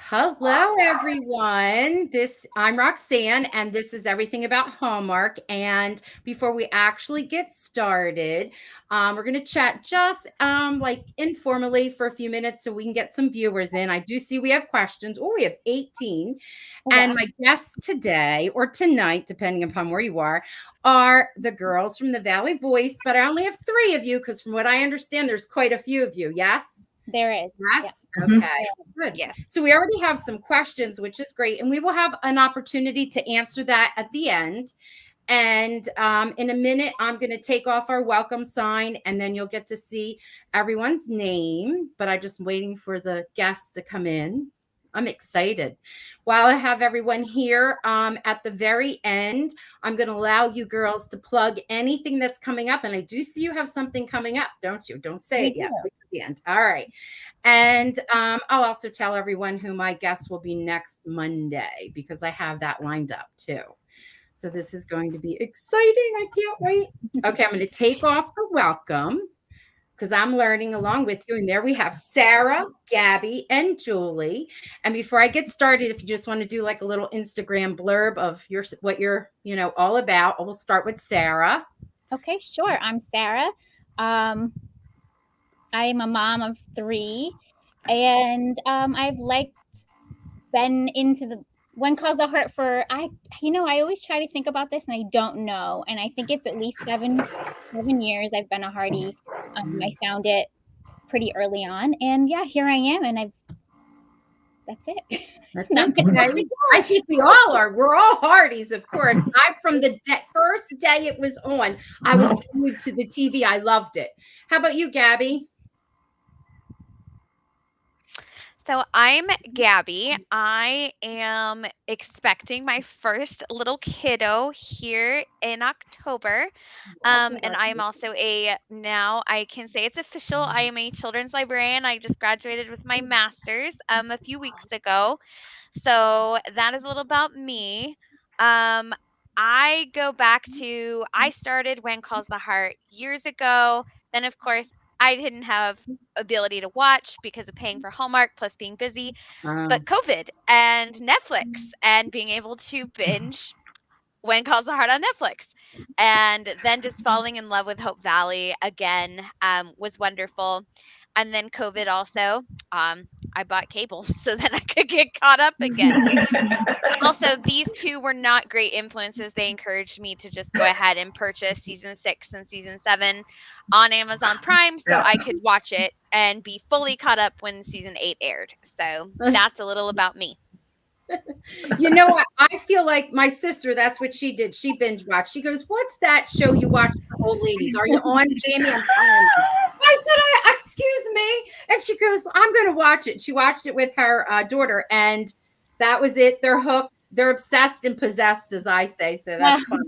Hello, everyone. I'm Roxanne, and this is Everything About Hallmark. And before we actually get started, we're going to chat just like informally for a few minutes so we can get some viewers in. I do see we have questions. Oh, we have 18. And my guests today or tonight, depending upon where you are the girls from the Valley Voice. But I only have 3 of you because from what I understand, there's quite a few of you. Yes? There is. Yes. Yeah. Okay. Good. Yes. So we already have some questions, which is great. And we will have an opportunity to answer that at the end. And in a minute, I'm going to take off our welcome sign and then you'll get to see everyone's name. But I'm just waiting for the guests to come in. I'm excited. While I have everyone here, at the very end, I'm going to allow you girls to plug anything that's coming up. And I do see you have something coming up, don't you? Don't say it yet. Wait till the end. All right. And I'll also tell everyone who my guests will be next Monday because I have that lined up too. So this is going to be exciting. I can't wait. Okay, I'm going to take off the welcome because I'm learning along with you. And there we have Sarah, Gabby, and Julie. And before I get started, if you just want to do like a little Instagram blurb of what you're, all about, we'll start with Sarah. Okay, sure. I'm Sarah. I am a mom of 3, and I've been into the When Calls the Heart for I always try to think about this and I don't know, and I think it's at least 7 years I've been a Heartie. I found it pretty early on, and yeah, here I am, and that's it. That's not okay. I think we all are. We're all Hearties, of course. From the first day it was on, I was glued to the TV. I loved it. How about you, Gabby? So I'm Gabby. I am expecting my first little kiddo here in October. And I am also now I can say it's official, I am a children's librarian. I just graduated with my master's a few weeks ago. So that is a little about me. I go back to, I started When Calls the Heart years ago. Then, of course, I didn't have ability to watch because of paying for Hallmark plus being busy, but COVID and Netflix and being able to binge When Calls the Heart on Netflix. And then just falling in love with Hope Valley again was wonderful. And then COVID also, I bought cable so that I could get caught up again. Also, these 2 were not great influences. They encouraged me to just go ahead and purchase season 6 and season 7 on Amazon Prime so I could watch it and be fully caught up when season 8 aired. So that's a little about me. I feel like my sister, that's what she did. She binge watched. She goes, "What's that show you watch for old ladies? Are you on, Jamie?" I'm telling you. I said, "Excuse me." And she goes, "I'm going to watch it." She watched it with her daughter, and that was it. They're hooked. They're obsessed and possessed, as I say. So that's fun.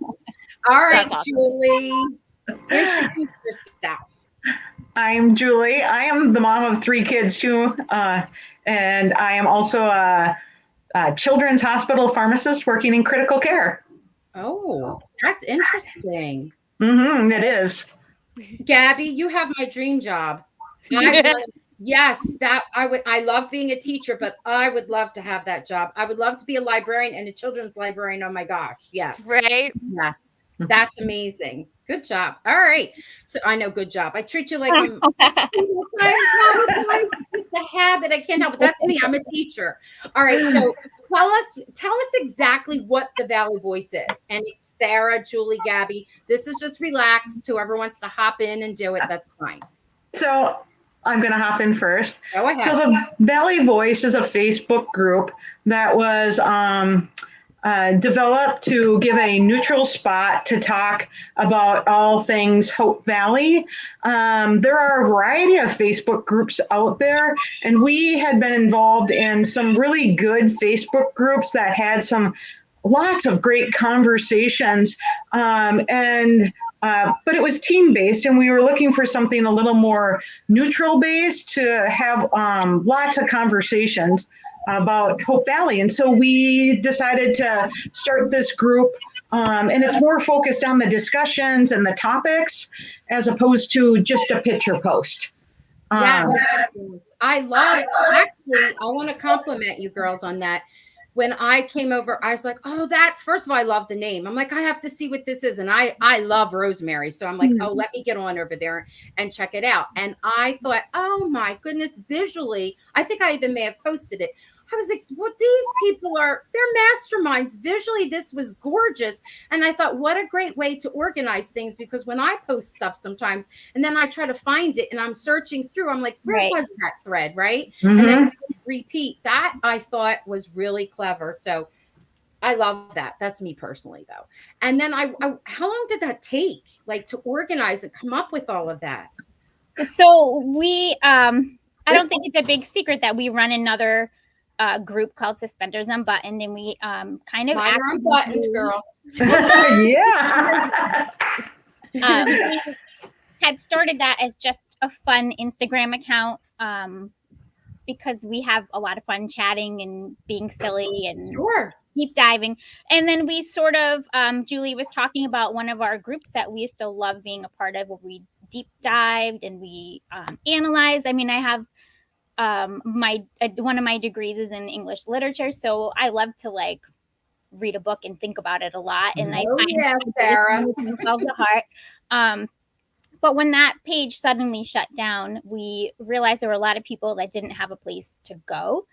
All right, awesome. Julie, introduce yourself. I'm Julie. I am the mom of 3 kids too, and I am also a children's hospital pharmacist working in critical care. Oh, that's interesting. It is. Gabby, you have my dream job. Yes, I love being a teacher, but I would love to have that job. I would love to be a librarian and a children's librarian. Oh my gosh. Yes. Right. Yes. That's amazing. Good job. All right. So I know, good job. I treat you like I'm just a habit. I can't help it. That's me. I'm a teacher. All right. So tell us exactly what the Valley Voice is. And Sarah, Julie, Gabby, this is just relaxed. Whoever wants to hop in and do it, that's fine. So I'm going to hop in first. Go ahead. So the Valley Voice is a Facebook group that was developed to give a neutral spot to talk about all things Hope Valley. There are a variety of Facebook groups out there, and we had been involved in some really good Facebook groups that had lots of great conversations, but it was team-based, and we were looking for something a little more neutral-based to have lots of conversations about Hope Valley. And so we decided to start this group, and it's more focused on the discussions and the topics as opposed to just a picture post. Yeah, I love it. Actually, want to compliment you girls on that. When I came over, I was like, oh, that's, first of all, I love the name. I'm like, I have to see what this is. And I love rosemary. So I'm like, oh, let me get on over there and check it out. And I thought, oh my goodness, visually, I think I even may have posted it. I was like, well, these people they're masterminds. Visually, this was gorgeous. And I thought, what a great way to organize things, because when I post stuff sometimes and then I try to find it and I'm searching through, I'm like, where was that thread? Right. And then repeat that. I thought was really clever. So I love that. That's me personally, though. And then how long did that take, like, to organize and come up with all of that? So we, I don't think it's a big secret that we run another group called Suspenders Unbuttoned, and we kind of Mine are unbuttoned, girl. Yeah. We had started that as just a fun Instagram account, because we have a lot of fun chatting and being silly and deep diving. And then we sort of, Julie was talking about one of our groups that we still love being a part of, where we deep dived and we analyzed. I mean, I have one of my degrees is in English literature, so I love to like read a book and think about it a lot. And I find Sarah calls the heart. But when that page suddenly shut down, we realized there were a lot of people that didn't have a place to go.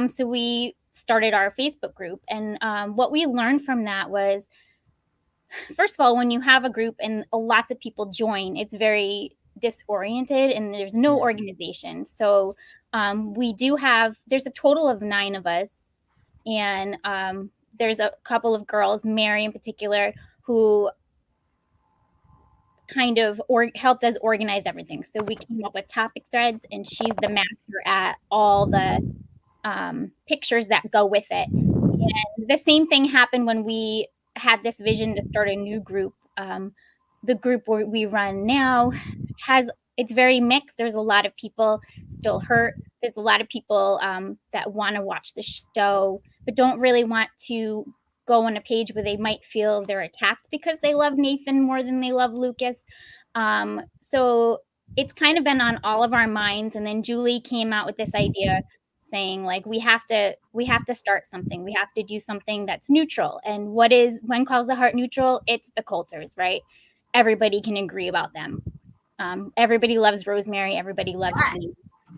So we started our Facebook group. And what we learned from that was, first of all, when you have a group and lots of people join, it's very disoriented and there's no organization. So there's a total of 9 of us. And there's a couple of girls, Mary in particular, who kind of helped us organize everything. So we came up with topic threads, and she's the master at all the pictures that go with it. And the same thing happened when we had this vision to start a new group. The group where we run now it's very mixed. There's a lot of people still hurt. There's a lot of people that want to watch the show, but don't really want to go on a page where they might feel they're attacked because they love Nathan more than they love Lucas. So it's kind of been on all of our minds. And then Julie came out with this idea saying, like, we have to start something. We have to do something that's neutral. And when calls the heart neutral? It's the Coulters, right? Everybody can agree about them. Everybody loves Rosemary. Everybody loves Steve.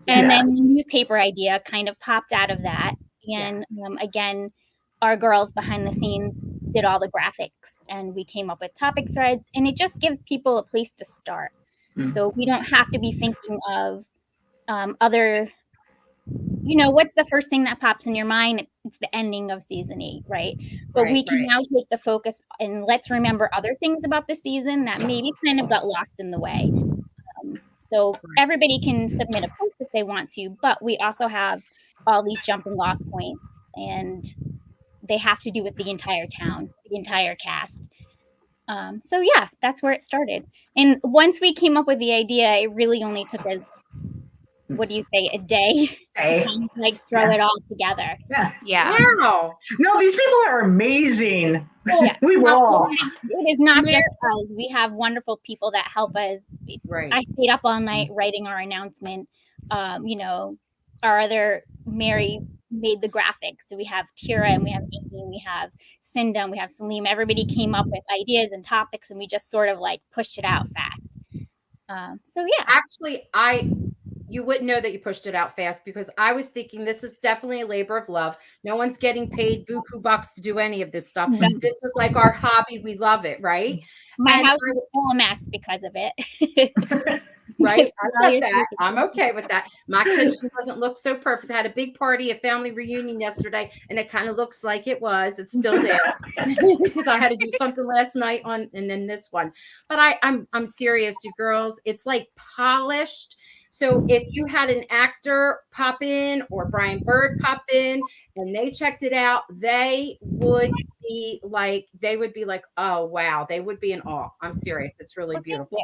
And then the newspaper idea kind of popped out of that. And again, our girls behind the scenes did all the graphics, and we came up with topic threads, and it just gives people a place to start. So we don't have to be thinking of other, what's the first thing that pops in your mind? It's the ending of season 8, right? But we can now take the focus and let's remember other things about the season that maybe kind of got lost in the way. So everybody can submit a post if they want to, but we also have all these jumping off points, and they have to do with the entire town, the entire cast. So yeah, that's where it started. And once we came up with the idea, it really only took us, a day to kind of like throw it all together. Yeah. Wow. No, these people are amazing. Yeah. We will. It is not just us. We have wonderful people that help us. I stayed up all night writing our announcement. Our other Mary made the graphics. So we have Tira and we have Amy and we have Cinda and we have Salim. Everybody came up with ideas and topics, and we just sort of like pushed it out fast. So yeah. Actually, you wouldn't know that you pushed it out fast, because I was thinking this is definitely a labor of love. No one's getting paid buku bucks to do any of this stuff. This is like our hobby. We love it, right? My house is all a mess because of it. Right? I get that. I'm okay with that. My kitchen doesn't look so perfect. I had a big party, a family reunion yesterday, and it kind of looks like it was. It's still there because I had to do something last night and then this one. But I'm serious, you girls. It's like polished. So if you had an actor pop in or Brian Bird pop in and they checked it out, they would be like, oh, wow. They would be in awe. I'm serious. It's really beautiful.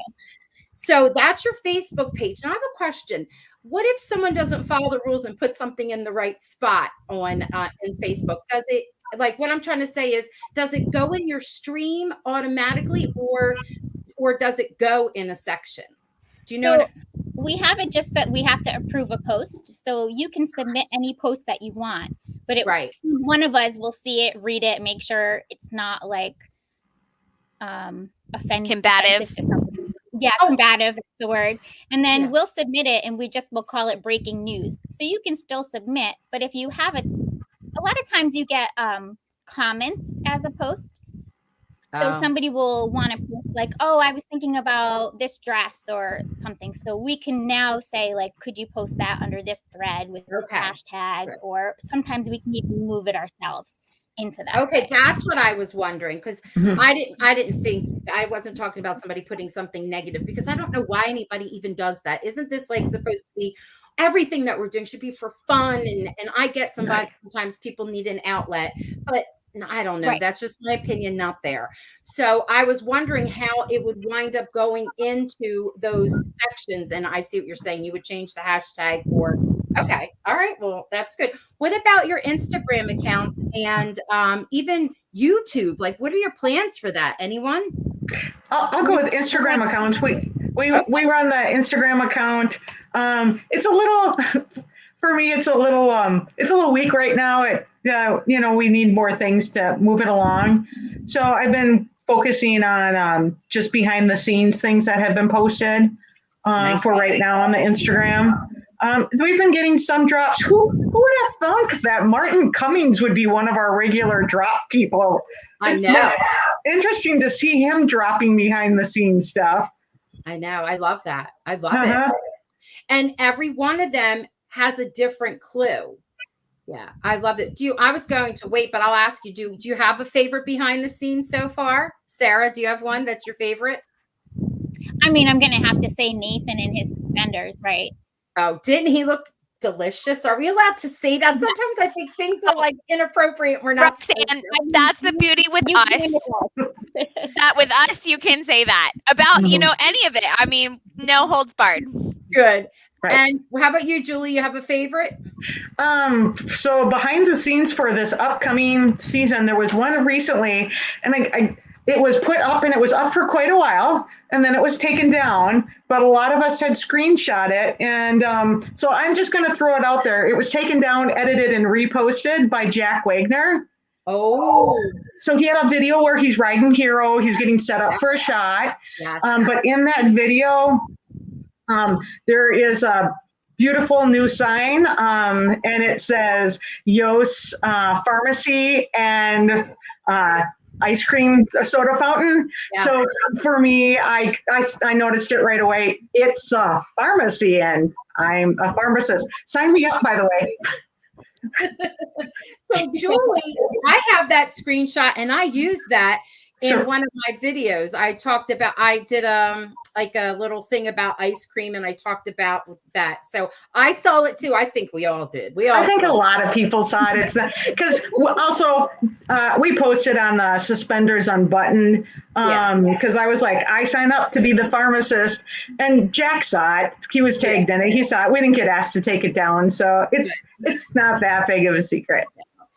So that's your Facebook page. Now I have a question. What if someone doesn't follow the rules and put something in the right spot on in Facebook? Does it, like, what I'm trying to say is, does it go in your stream automatically, or does it go in a section? Do you know? we have it just that we have to approve a post. So you can submit any post that you want, but Right. one of us will see it, read it, make sure it's not like Combative. offensive to somebody. Yeah, combative is the word. And then we'll submit it, and we'll call it breaking news. So you can still submit, but if you have a lot of times you get comments as a post. So somebody will want to post like, oh, I was thinking about this dress or something. So we can now say like, could you post that under this thread with this hashtag? Right. Or sometimes we can even move it ourselves into that. Okay, that's what I was wondering, because I didn't think, I wasn't talking about somebody putting something negative, because I don't know why anybody even does that. Isn't this like supposed to be, everything that we're doing should be for fun? And I get somebody, sometimes people need an outlet, but I don't know. Right. That's just my opinion, not there. So I was wondering how it would wind up going into those sections. And I see what you're saying. You would change the hashtag or, okay. All right. Well, that's good. What about your Instagram accounts and even YouTube? Like, what are your plans for that? Anyone? I'll go with Instagram accounts. We run the Instagram account. It's a little, for me, it's a little weak right now. We need more things to move it along. So I've been focusing on just behind the scenes things that have been posted for right now on the Instagram. We've been getting some drops. Who would have thunk that Martin Cummings would be one of our regular drop people? I know. Interesting to see him dropping behind the scenes stuff. I know. I love that. I love it. And every one of them has a different clue. Yeah, I love it. I was going to wait, but I'll ask you, do you have a favorite behind the scenes so far? Sarah, do you have one that's your favorite? I mean, I'm going to have to say Nathan and his suspenders, right? Oh, didn't he look delicious? Are we allowed to say that? Sometimes I think things are like inappropriate. We're not. Roxanne, that's the beauty with us. That with us, you can say that about, any of it. I mean, no holds barred. Good. Right. And how about you, Julie? You have a favorite? So behind the scenes for this upcoming season, there was one recently, and it was put up and it was up for quite a while, and then it was taken down, but a lot of us had screenshot it. And so I'm just going to throw it out there. It was taken down, edited, and reposted by Jack Wagner. Oh. So he had a video where he's riding Hero. He's getting set up for a shot. Yes. But in that video, there is a beautiful new sign, and it says Yos Pharmacy and ice cream soda fountain. Yeah. So for me, I noticed it right away. It's a pharmacy, and I'm a pharmacist. Sign me up, by the way. So Julie, I have that screenshot, and I use that in one of my videos. I did like a little thing about ice cream, and I talked about that. So I saw it too. I think we all did. I think a lot of people saw it. It's not because also we posted on the Suspenders Unbuttoned because I was like, I signed up to be the pharmacist, and Jack saw it. He was tagged in it. He saw it. We didn't get asked to take it down, so it's not that big of a secret.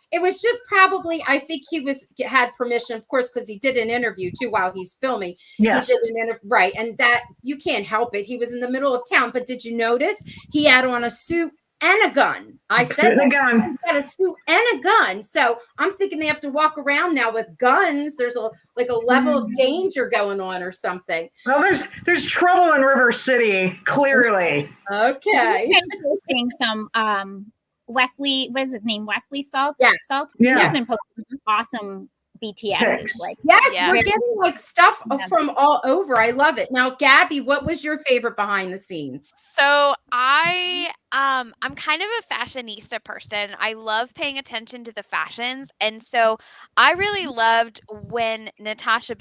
It was just probably, I think he had permission, of course, because he did an interview too while he's filming. Yes. He did an interview, right. And that you can't help it. He was in the middle of town, but did you notice he had on a suit and a gun? I said a gun. He had a suit and a gun. So I'm thinking they have to walk around now with guns. There's a level of danger going on or something. Well, there's trouble in River City, clearly. Okay. Posting some Wesley, what is his name? Wesley Salt? Yes. Salt? Yeah. He's been posting awesome BTS. We're getting like stuff from all over. I love it. Now, Gabby, what was your favorite behind the scenes? So I'm kind of a fashionista person. I love paying attention to the fashions. And so I really loved when Natasha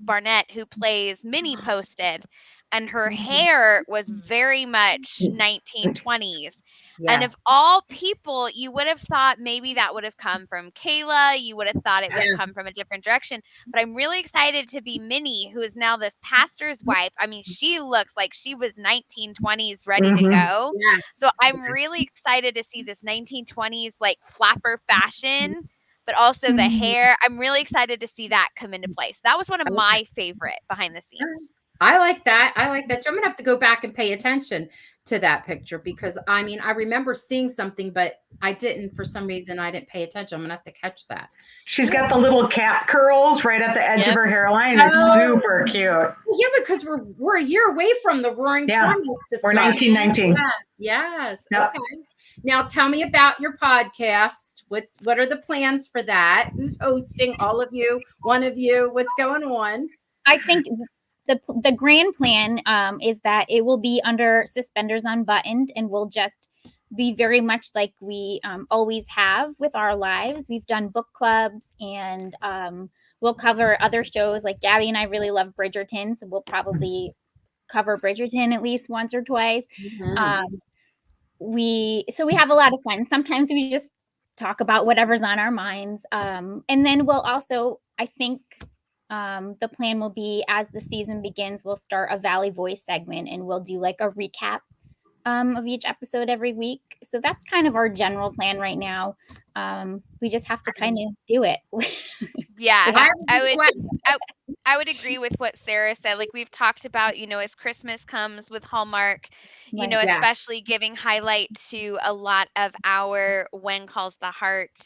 Barnett, who plays Minnie, posted, and her hair was very much 1920s. Yes. And of all people, you would have thought maybe that would have come from Kayla. You would have thought it would have come from a different direction. But I'm really excited to be Minnie, who is now this pastor's wife. I mean, she looks like she was 1920s ready to go. Yes. So I'm really excited to see this 1920s like flapper fashion, but also the hair. I'm really excited to see that come into place. That was one of my favorite behind the scenes. I like that. I like that. So I'm gonna have to go back and pay attention to that picture because I mean I remember seeing something, but I didn't for some reason. I didn't pay attention. I'm gonna have to catch that. She's got the little cap curls right at the edge of Yep. her hairline. It's Oh. super cute. Well, yeah, because we're a year away from the Roaring Yeah. 20s to We're start. 1919. Yeah. Yes. Yep. Okay. Now tell me about your podcast. What are the plans for that? Who's hosting? All of you? One of you? What's going on? I think the grand plan is that it will be under Suspenders Unbuttoned, and we'll just be very much like we always have with our lives. We've done book clubs, and we'll cover other shows. Like Gabby and I really love Bridgerton, so we'll probably cover Bridgerton at least once or twice. Mhm. We have a lot of fun. Sometimes we just talk about whatever's on our minds, and then we'll also, I think, the plan will be as the season begins, we'll start a Valley Voice segment, and we'll do like a recap of each episode every week. So that's kind of our general plan right now. We just have to kind of do it. Yeah, I I would agree with what Sarah said. Like we've talked about, as Christmas comes with Hallmark, Right. Yes. especially giving highlight to a lot of our When Calls the Heart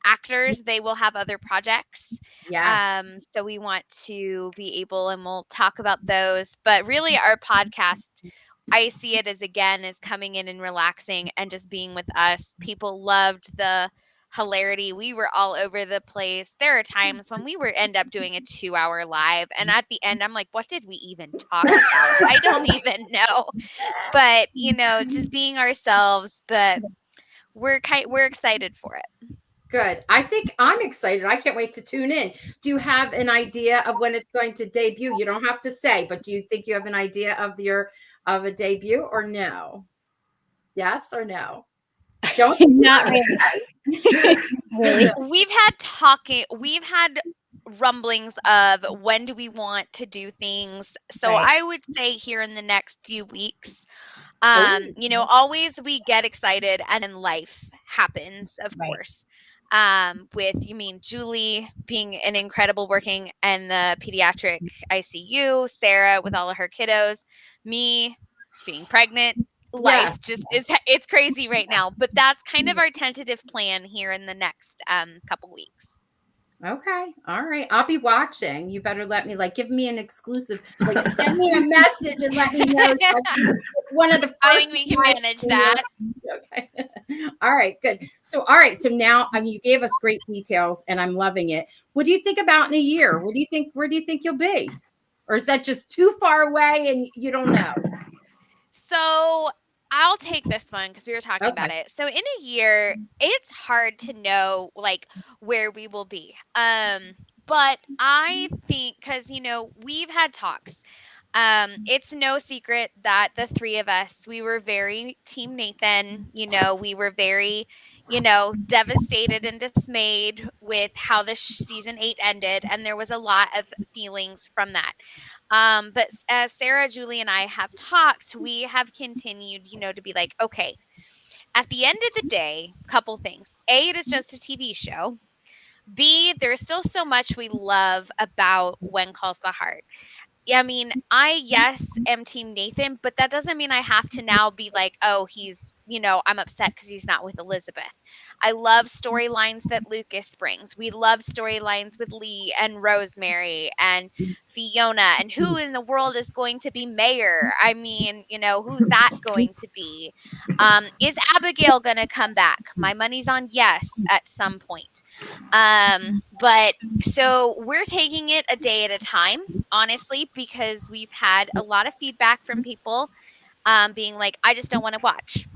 actors. They will have other projects. Yes. So we want to be able, and we'll talk about those. But really, our podcast, I see it as coming in and relaxing and just being with us. People loved the hilarity. We were all over the place. There are times when we were end up doing a 2-hour live, and at the end I'm like, what did we even talk about? I don't even know. But just being ourselves. But we're excited for it. Good. I think I'm excited. I can't wait to tune in. Do you have an idea of when it's going to debut? You don't have to say, but do you think you have an idea of a debut or no? Yes or no? Don't Not really. Really. We've had rumblings of when do we want to do things. So Right. I would say here in the next few weeks. Oh. Always we get excited and then life happens, of Right. course. With Julie being an incredible working in the pediatric ICU, Sarah with all of her kiddos, me being pregnant. Life Yes. just it's crazy right now, but that's kind of our tentative plan here in the next couple weeks. Okay. All right. I'll be watching. You better let me give me an exclusive. Send me a message and let me know. So I can one of the first. I think we can manage that. Okay. All right. Good. So, all right. So now, you gave us great details, and I'm loving it. What do you think about in a year? What do you think? Where do you think you'll be? Or is that just too far away and you don't know? So I'll take this one because we were talking about it. So in a year, it's hard to know where we will be. But I think because we've had talks. It's no secret that the three of us, we were very Team Nathan. We were very, devastated and dismayed with how the season 8 ended, and there was a lot of feelings from that. But as Sarah, Julie, and I have talked, we have continued, to be like, okay, at the end of the day, couple things. A, it is just a TV show. B, there's still so much we love about When Calls the Heart. I am Team Nathan, but that doesn't mean I have to now be like, oh, he's, I'm upset because he's not with Elizabeth. I love storylines that Lucas brings. We love storylines with Lee and Rosemary and Fiona, and who in the world is going to be mayor? Who's that going to be? Is Abigail going to come back? My money's on yes at some point. But so we're taking it a day at a time, honestly, because we've had a lot of feedback from people being like, I just don't want to watch.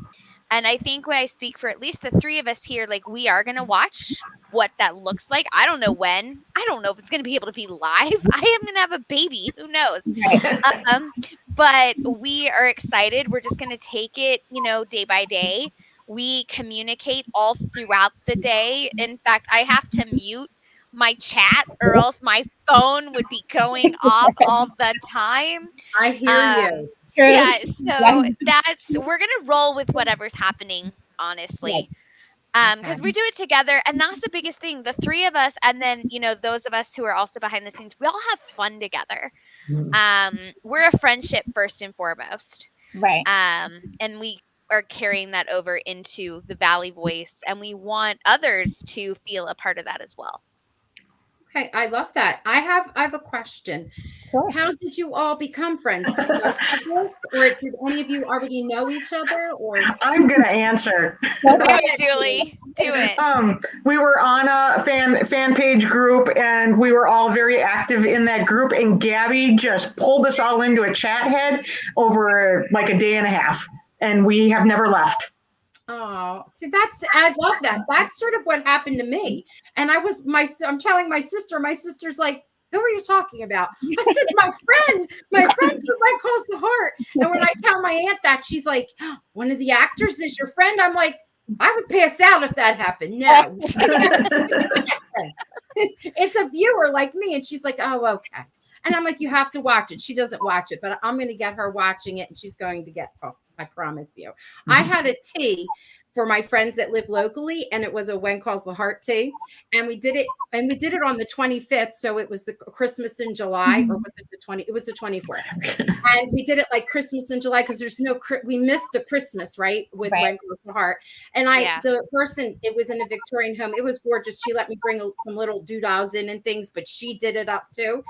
And I think when I speak for at least the three of us here, we are going to watch what that looks like. I don't know when. I don't know if it's going to be able to be live. I am going to have a baby. Who knows? But we are excited. We're just going to take it, day by day. We communicate all throughout the day. In fact, I have to mute my chat or else my phone would be going off all the time. I hear you. Yeah, so we're gonna roll with whatever's happening, honestly. Because we do it together, and that's the biggest thing. The three of us, and then those of us who are also behind the scenes, we all have fun together. We're a friendship first and foremost. Right. And we are carrying that over into the Valley Voice, and we want others to feel a part of that as well. Okay, I love that. I have a question. Sure. How did you all become friends? Because of this, or did any of you already know each other? Or I'm gonna answer. Do it, Julie. Do it. We were on a fan page group, and we were all very active in that group. And Gabby just pulled us all into a chat head over like a day and a half, and we have never left. Oh, see, I love that. That's sort of what happened to me. And I'm telling my sister's like, who are you talking about? I said, my friend who calls the Heart. And when I tell my aunt that, she's like, one of the actors is your friend. I'm like, I would pass out if that happened. No. It's a viewer like me. And she's like, oh, okay. And I'm like, you have to watch it. She doesn't watch it, but I'm going to get her watching it, and she's going to get hooked. I promise you. Mm-hmm. I had a tea for my friends that live locally, and it was a When Calls the Heart tea. And we did it on the 25th. So it was the Christmas in July, or was it the 20? It was the 24th. And we did it like Christmas in July, because we missed the Christmas, right? With When Calls the Heart. And the person, it was in a Victorian home. It was gorgeous. She let me bring some little doodahs in and things, but she did it up too.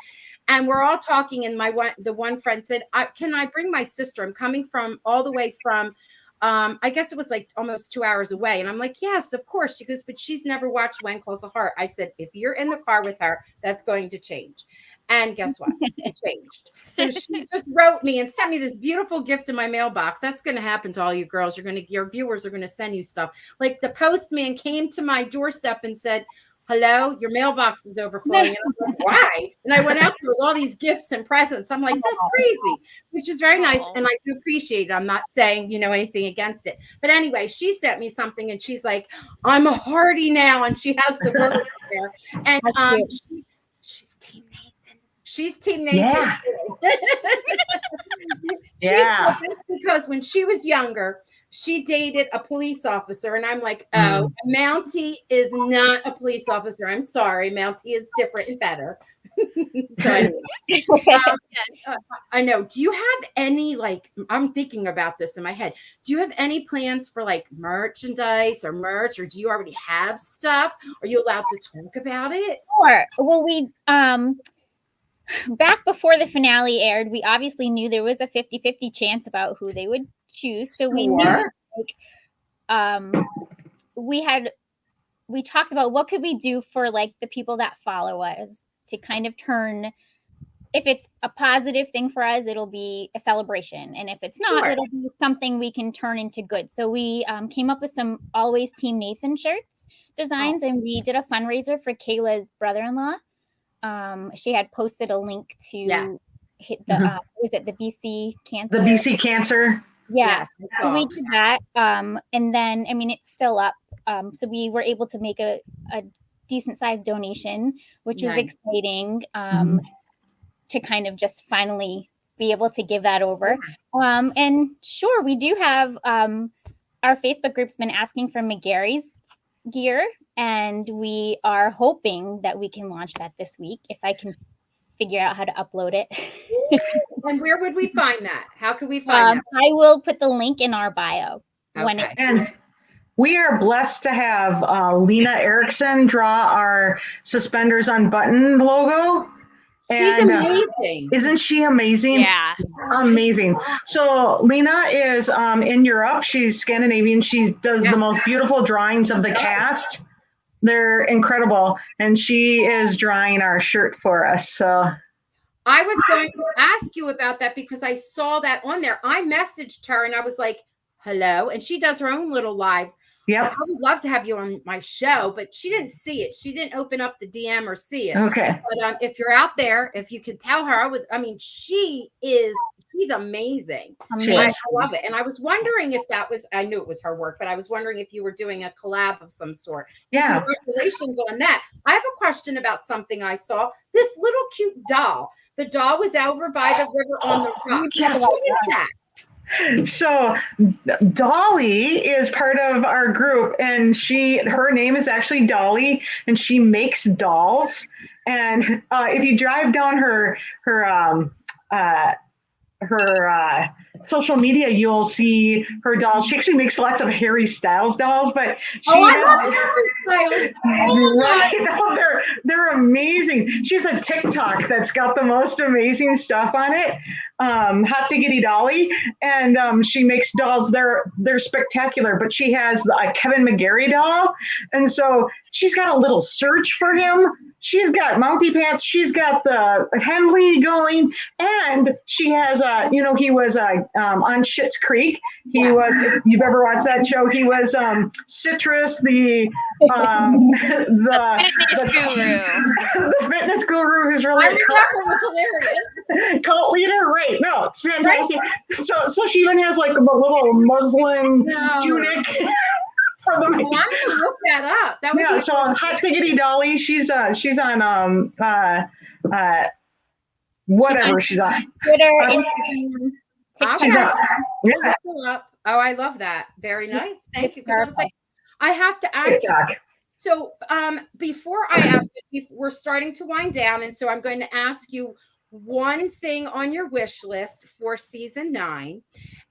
And we're all talking, and the one friend said, can I bring my sister? I'm coming from all the way from, I guess it was like almost 2 hours away. And I'm like, yes, of course. She goes, but she's never watched When Calls the Heart. I said, if you're in the car with her, that's going to change. And guess what? It changed. So she just wrote me and sent me this beautiful gift in my mailbox. That's going to happen to all you girls. Your viewers are going to send you stuff. Like the postman came to my doorstep and said, hello, your mailbox is overflowing. And I'm like, why? And I went out there with all these gifts and presents. I'm like, that's crazy, which is very nice. And I do appreciate it. I'm not saying, anything against it. But anyway, she sent me something, and she's like, I'm a Heartie now. And she has the bird there. And she's Team Nathan. She's Team Nathan. Yeah. Yeah. Because when she was younger, she dated a police officer, and I'm like, oh, Mountie is not a police officer. I'm sorry. Mountie is different and better. So anyway, I know. Do you have any, I'm thinking about this in my head. Do you have any plans for merchandise or merch, or do you already have stuff? Are you allowed to talk about it? Sure. Well, we, back before the finale aired, we obviously knew there was a 50-50 chance about who they would choose. So we knew, we talked about what could we do for the people that follow us to kind of turn, if it's a positive thing for us, it'll be a celebration. And if it's not, it'll be something we can turn into good. So we came up with some Always Team Nathan shirts designs, and we did a fundraiser for Kayla's brother-in-law. She had posted a link to hit the was it the BC Cancer? The BC Cancer. Yeah. So we did that. And then it's still up. So we were able to make a decent sized donation, which was exciting. To kind of just finally be able to give that over. And sure, we do have our Facebook group's been asking for McGarry's gear, and we are hoping that we can launch that this week if I can figure out how to upload it. And where would we find that? How could we find that? I will put the link in our bio. And we are blessed to have Lena Erickson draw our Suspenders Unbuttoned logo. She's amazing. Isn't she amazing? Yeah. Amazing. So Lena is in Europe. She's Scandinavian. She does the most beautiful drawings of the cast. They're incredible. And she is drawing our shirt for us. So I was going to ask you about that because I saw that on there. I messaged her and I was like, hello. And she does her own little lives. Yep. I would love to have you on my show, but she didn't see it. She didn't open up the DM or see it. Okay. But if you're out there, if you could tell her, she's amazing. I love it. And I was wondering if that was, I knew it was her work, but I was wondering if you were doing a collab of some sort. Yeah. Congratulations on that. I have a question about something I saw. This little cute doll. The doll was over by the river on the rock. Yes. What is that? So Dolly is part of our group, and her name is actually Dolly, and she makes dolls. And if you drive down her her social media, you'll see her dolls. She actually makes lots of Harry Styles dolls, but she I love Harry Styles. they're amazing. She's a TikTok that's got the most amazing stuff on it. Hot Diggity Dolly, and she makes dolls. They're spectacular. But she has a Kevin McGarry doll, and so she's got a little search for him. She's got Mountie Pants. She's got the Henley going, and she has he was on Schitt's Creek. He was. If you've ever watched that show, he was Citrus, the fitness guru. The fitness guru who's really. I remember it was hilarious. Cult leader, right? No, it's fantastic. Right. So she even has like the little muslin tunic. For the I'm gonna look that up. That would be so Hot Diggity Dolly, she's on whatever she's on Twitter, Instagram, TikTok. She's on, Oh, I love that. Very nice. Thank you. Because I was like, I have to ask. TikTok. So before I ask you, we're starting to wind down, and so I'm going to ask you one thing on your wish list for season 9.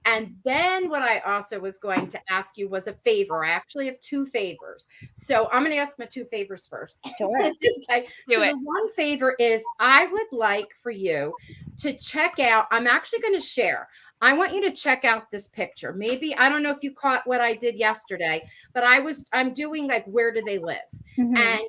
And then what I also was going to ask you was a favor. I actually have 2 favors. So I'm going to ask my 2 favors first. Sure. Okay. Do it. The one favor is I would like for you to check out, I'm actually going to share. I want you to check out this picture. Maybe, I don't know if you caught what I did yesterday, but I'm doing like, where do they live? Mm-hmm. And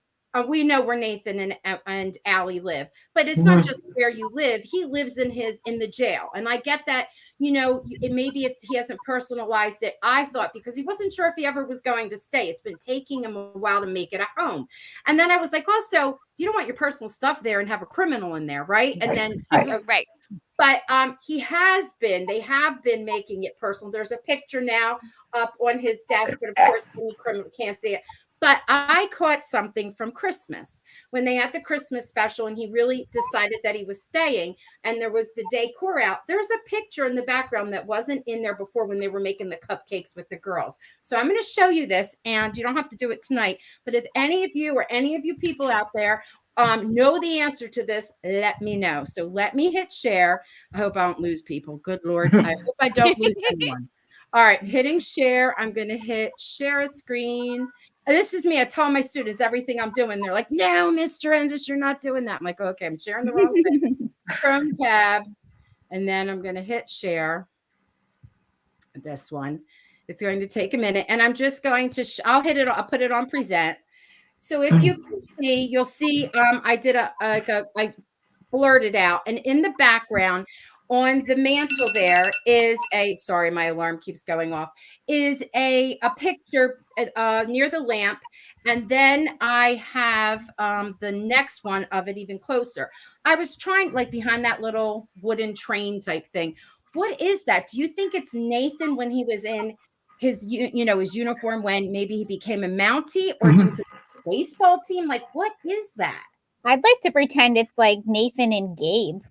we know where Nathan and Allie live, but it's not just where you live. He lives in the jail. And I get that, maybe he hasn't personalized it. I thought, because he wasn't sure if he ever was going to stay. It's been taking him a while to make it a home. And then I was like, also, you don't want your personal stuff there and have a criminal in there, right? And then, right. But they have been making it personal. There's a picture now up on his desk, but of course, any criminal can't see it. But I caught something from Christmas when they had the Christmas special and he really decided that he was staying and there was the decor out. There's a picture in the background that wasn't in there before when they were making the cupcakes with the girls. So I'm going to show you this, and you don't have to do it tonight. But if any of you or any of you people out there know the answer to this, let me know. So let me hit share. I hope I don't lose people. Good Lord. I hope I don't lose anyone. All right, hitting share. I'm going to hit share a screen. And this is me. I tell my students everything I'm doing. They're like, no, Miss Trenzis, you're not doing that. I'm like, okay, I'm sharing the wrong thing. Chrome tab. And then I'm going to hit share. This one. It's going to take a minute. And I'm just going to, I'll put it on present. So if you can see, you'll see I did I blurred it out. And in the background, on the mantle there is sorry, my alarm keeps going off, is a picture near the lamp. And then I have the next one of it even closer. I was trying, like, behind that little wooden train type thing. What is that? Do you think it's Nathan when he was in his, his uniform when maybe he became a Mountie? Or do you think it's a baseball team? Like, what is that? I'd like to pretend it's like Nathan and Gabe.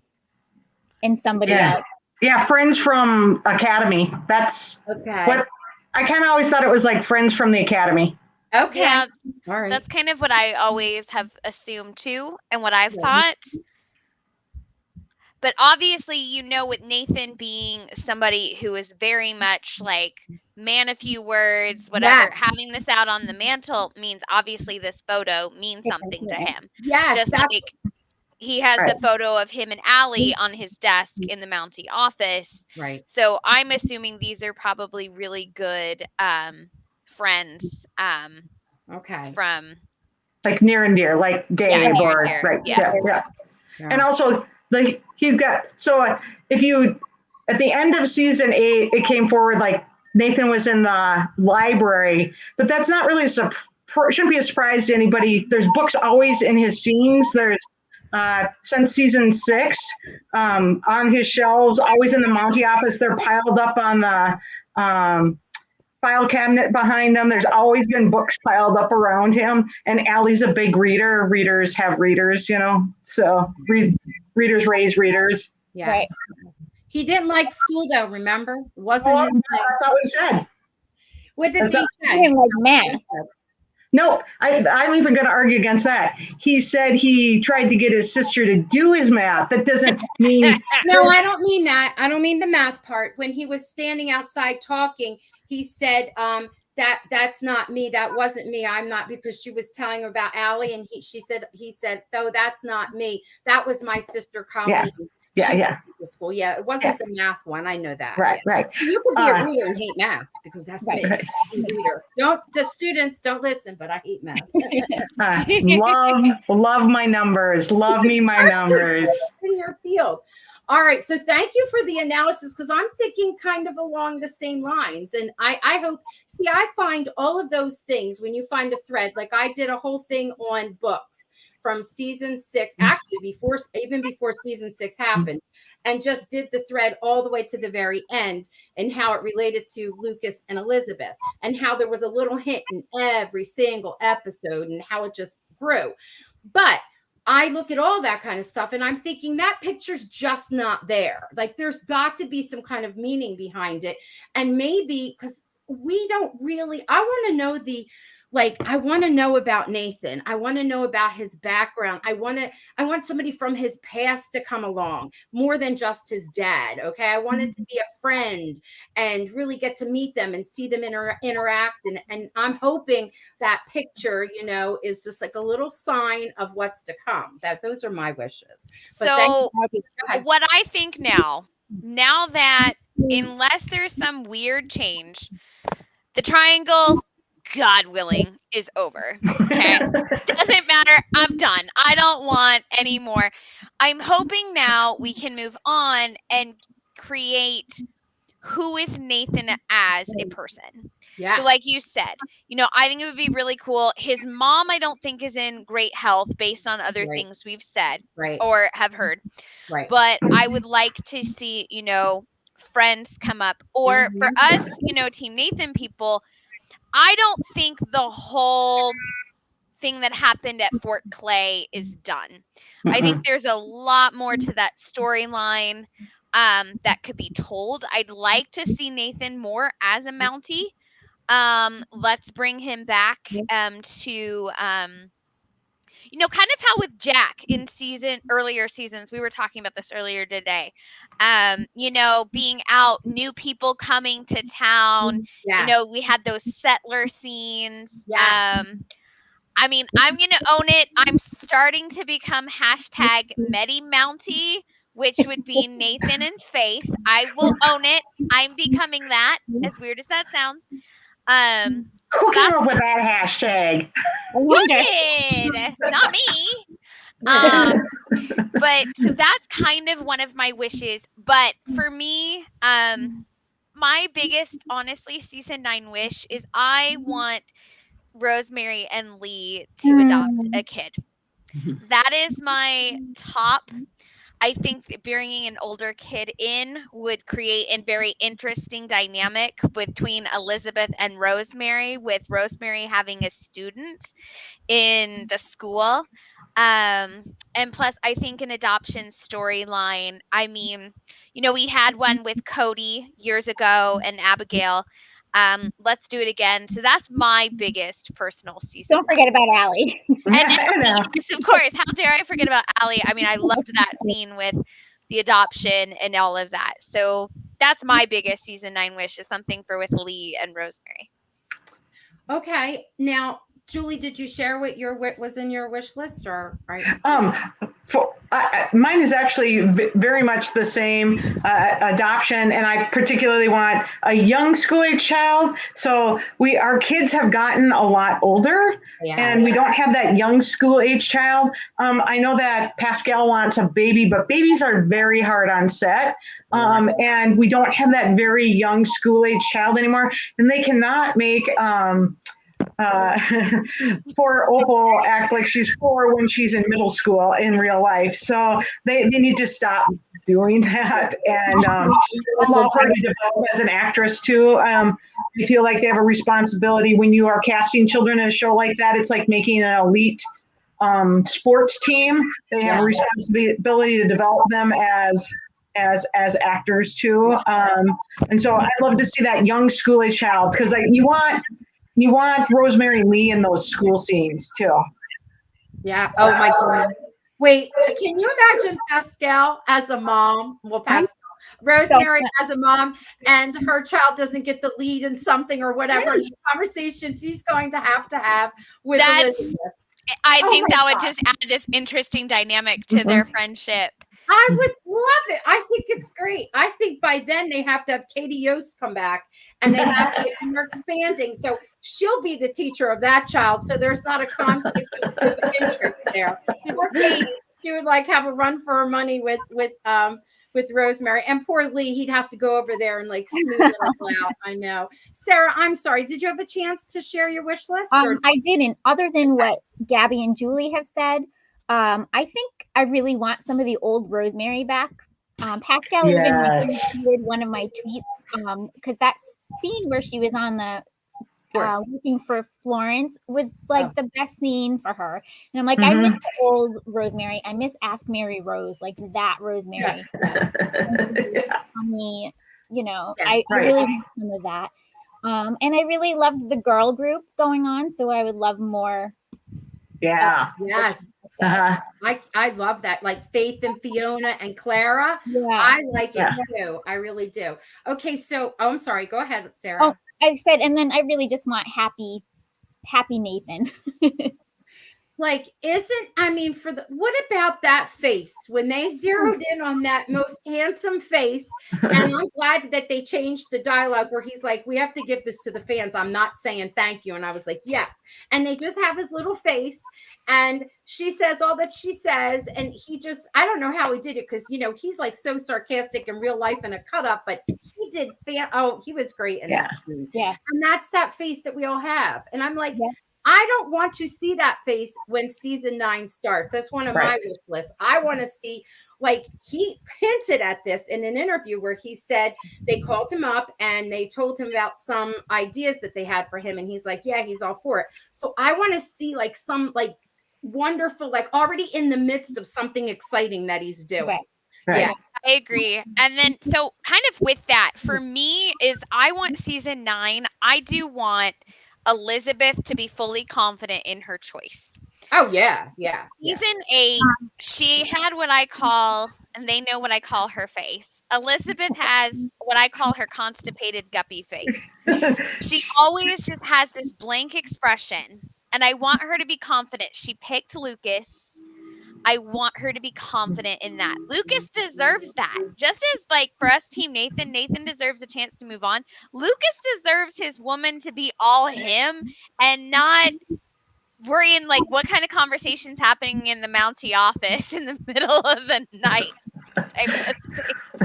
And somebody else. Yeah, friends from Academy. That's what I kind of always thought it was, like friends from the Academy. Okay. Yeah, all right. That's kind of what I always have assumed too, and what I've thought. But obviously, with Nathan being somebody who is very much like man a few words, whatever, having this out on the mantle means obviously this photo means something to him. Yes. Just like he has the photo of him and Allie on his desk in the Mountie office. Right. So I'm assuming these are probably really good friends. From like near and dear, like Gabe or right. Yeah. And also he's got, so if you, at the end of season 8, it came forward like Nathan was in the library, but that's not really shouldn't be a surprise to anybody. There's books always in his scenes. There's since season 6, on his shelves, always in the Mountie office. They're piled up on the file cabinet behind them. There's always been books piled up around him. And Allie's a big reader. Readers have readers, so readers raise readers. Yes. Right. He didn't like school, though, remember? Wasn't that's what he said. What did he say? He didn't like math. No, I'm even going to argue against that. He said he tried to get his sister to do his math. That doesn't mean. No, I don't mean that. I don't mean the math part. When he was standing outside talking, he said, that's not me. That wasn't me. I'm not, because she was telling her about Allie, and he said, no, that's not me. That was my sister Colleen. Yeah. School. Yeah, it wasn't the math one. I know that. Right. You could be a reader and hate math, because that's me. Right. I'm a reader. The students don't listen, but I hate math. Love my numbers. Love me my numbers. In your field. All right. So thank you for the analysis, because I'm thinking kind of along the same lines. And I hope, I find all of those things when you find a thread, like I did a whole thing on books from season 6, actually before season 6 happened, and just did the thread all the way to the very end, and how it related to Lucas and Elizabeth, and how there was a little hint in every single episode, and how it just grew. But I look at all that kind of stuff, and I'm thinking that picture's just not there. Like, there's got to be some kind of meaning behind it. And maybe because we don't really, I want to know I want to know about Nathan. I want to know about his background. I want somebody from his past to come along, more than just his dad. Okay. I want it to be a friend and really get to meet them and see them interact. And I'm hoping that picture, is just like a little sign of what's to come. Those are my wishes. So what I think now that unless there's some weird change, the triangle, God willing, is over. Okay. Doesn't matter. I'm done. I don't want any more. I'm hoping now we can move on and create who is Nathan as a person. Yeah. So like you said, I think it would be really cool. His mom, I don't think, is in great health based on other things we've said or have heard. Right. But I would like to see, friends come up, or for us, Team Nathan people, I don't think the whole thing that happened at Fort Clay is done. I think there's a lot more to that storyline that could be told. I'd like to see Nathan more as a Mountie. Let's bring him back to kind of how with Jack in earlier seasons, we were talking about this earlier today. Being out, new people coming to town. Yes. We had those settler scenes. Yes. I'm going to own it. I'm starting to become #MediMountie, which would be Nathan and Faith. I will own it. I'm becoming that, as weird as that sounds. Who came up with that hashtag? You did, not me. But so that's kind of one of my wishes. But for me, my biggest, honestly, season 9 wish is I want Rosemary and Lee to adopt a kid. That is my top. I think bringing an older kid in would create a very interesting dynamic between Elizabeth and Rosemary, with Rosemary having a student in the school. And plus, I think an adoption storyline, we had one with Cody years ago and Abigail. Let's do it again. So that's my biggest personal season. Don't forget about Allie. And yes, of course. How dare I forget about Allie? I loved that scene with the adoption and all of that. So that's my biggest season 9 wish, is something with Lee and Rosemary. Okay. Now, Julie, did you share what was in your wish list, or right? Mine is actually very much the same, adoption, and I particularly want a young school-age child. So our kids have gotten a lot older, and we don't have that young school-age child. I know that Pascal wants a baby, but babies are very hard on set. And we don't have that very young school-age child anymore, and they cannot make poor Opal act like she's 4 when she's in middle school in real life. So they need to stop doing that. And I'm all ready to develop as an actress too. I feel like they have a responsibility when you are casting children in a show like that. It's like making an elite sports team. They have a responsibility to develop them as actors too. And so I'd love to see that young school-age child, because you you want Rosemary Lee in those school scenes too. Yeah. Oh my goodness. Wait, can you imagine Pascal as a mom? Well, Pascal, Rosemary as a mom, and her child doesn't get the lead in something or whatever. Yes. The conversation she's going to have with That's Elizabeth. I Oh think my that would God. just add this interesting dynamic to their friendship. I would love it. I think it's great. I think by then they have to have Katie Yost come back, and they have to, and they're expanding. So she'll be the teacher of that child. So there's not a conflict of interest there. Poor Katie, she would like have a run for her money with Rosemary, and poor Lee, he'd have to go over there and like smooth it all out. I know. Sarah, I'm sorry. Did you have a chance to share your wish list? I didn't. Other than what Gabby and Julie have said, I think I really want some of the old Rosemary back. Pascal even retweeted one of my tweets because that scene where she was on the looking for Florence was like the best scene for her. And I'm like, I miss the old Rosemary. I miss Ask Mary Rose, like that Rosemary. Me, I really want some of that. And I really loved the girl group going on, so I would love more. Yes. I love that. Like Faith and Fiona and Clara. Yeah. I like it too. I really do. Okay, so I'm sorry. Go ahead, Sarah. Oh, I said, and then I really just want happy Nathan. Like, what about that face when they zeroed in on that most handsome face? And I'm glad that they changed the dialogue where he's like, we have to give this to the fans. I'm not saying thank you. And I was like, yes. And they just have his little face. And she says all that she says. And I don't know how he did it because, he's like so sarcastic in real life and a cut up, but he did. He was great in that. Yeah. And that's that face that we all have. And I'm like, I don't want to see that face when season 9 starts. That's one of my wish lists. I want to see, like, he hinted at this in an interview where he said they called him up and they told him about some ideas that they had for him. And he's like, yeah, he's all for it. So I want to see like some like wonderful, like already in the midst of something exciting that he's doing. Yeah, I agree. And then, so kind of with that, for me is I want season 9. I do want Elizabeth to be fully confident in her choice. Oh, yeah. Season 8, she had what I call, and they know what I call her face. Elizabeth has what I call her constipated guppy face. She always just has this blank expression, and I want her to be confident. She picked Lucas. I want her to be confident in that. Lucas deserves that. Just as like for us, Team Nathan deserves a chance to move on. Lucas deserves his woman to be all him and not worrying like what kind of conversations happening in the Mountie office in the middle of the night type of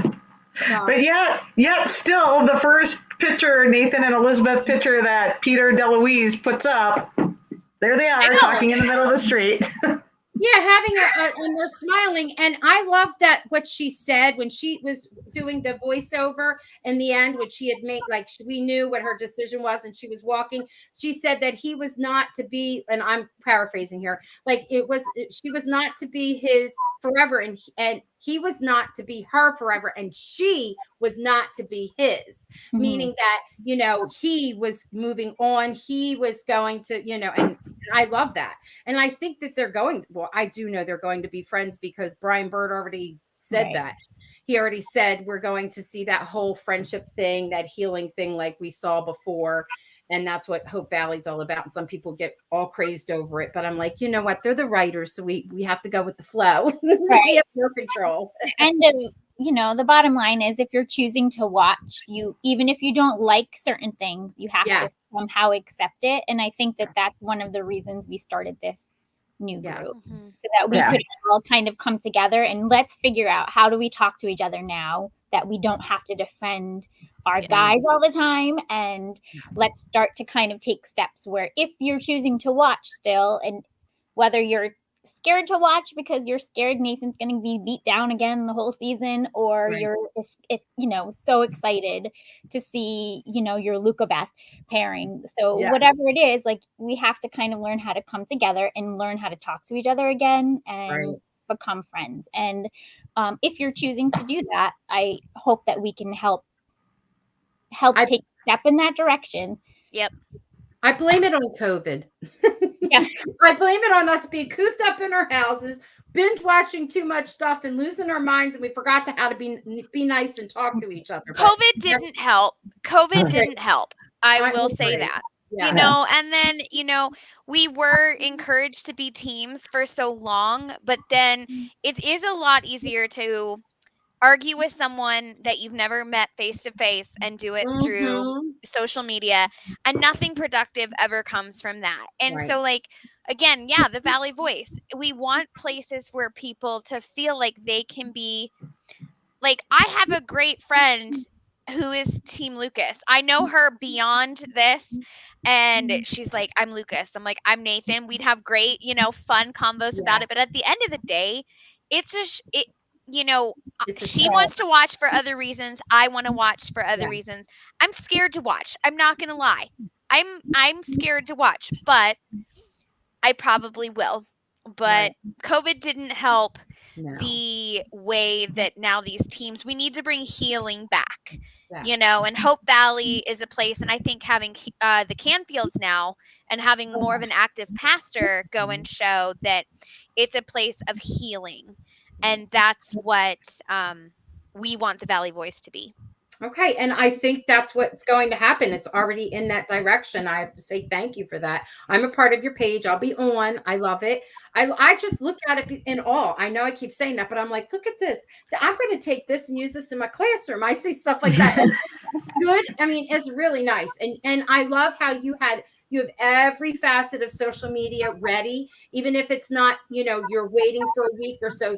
thing. But yet still the first picture, Nathan and Elizabeth picture that Peter DeLuise puts up, there they are talking in the middle of the street. Yeah, and they're smiling. And I love that what she said when she was doing the voiceover in the end, which she had made, like we knew what her decision was and she was walking. She said that he was not to be, and I'm paraphrasing here, like she was not to be his forever. And he was not to be her forever. And she was not to be his, meaning that, he was moving on. He was going to, and I love that. And I think that I do know they're going to be friends because Brian Bird already said that. He already said we're going to see that whole friendship thing, that healing thing like we saw before. And that's what Hope Valley's all about. And some people get all crazed over it. But I'm like, you know what? They're the writers. So we have to go with the flow. We have no control. And the bottom line is if you're choosing to watch, even if you don't like certain things, you have to somehow accept it. And I think that that's one of the reasons we started this new group, so that we could all kind of come together and let's figure out how do we talk to each other now that we don't have to defend our guys all the time. And let's start to kind of take steps where if you're choosing to watch still, and whether you're scared to watch because you're scared Nathan's going to be beat down again the whole season, or you're so excited to see your Luca Beth pairing. So whatever it is, like we have to kind of learn how to come together and learn how to talk to each other again and become friends. And if you're choosing to do that, I hope that we can help take a step in that direction. Yep. I blame it on COVID. Yeah. I blame it on us being cooped up in our houses, binge watching too much stuff and losing our minds, and we forgot to how to be nice and talk to each other. But COVID didn't help. COVID didn't help. I will say agree. that. Yeah. You know, and then, you know, we were encouraged to be teams for so long, but then it is a lot easier to argue with someone that you've never met face to face and do it through Mhm. social media, and nothing productive ever comes from that. And Right. so, like, again, yeah, the Valley Voice, we want places where people to feel like they can be, like, I have a great friend who is Team Lucas. I know her beyond this, and she's like, I'm Lucas. I'm like, I'm Nathan. We'd have great, you know, fun combos about it. But at the end of the day, it's just it, you know, It's a she show. wants to watch for other reasons. I want to watch for other Yeah. reasons. I'm scared to watch. I'm not gonna lie. I'm scared to watch, but I probably will. But COVID didn't help No. the way that now these teams, we need to bring healing back, Yes. you know, and Hope Valley is a place. And I think having the Canfields now and having more of an active pastor go and show that it's a place of healing. And that's what we want the Valley Voice to be. Okay, and I think that's what's going to happen. It's already in that direction. I have to say thank you for that. I'm a part of your page. I'll be on. I love it. I just look at it in awe. I know I keep saying that, but I'm like, look at this. I'm going to take this and use this in my classroom. I see stuff like that. Good. I mean, it's really nice. And I love how you have every facet of social media ready, even if it's not, you know, you're waiting for a week or so.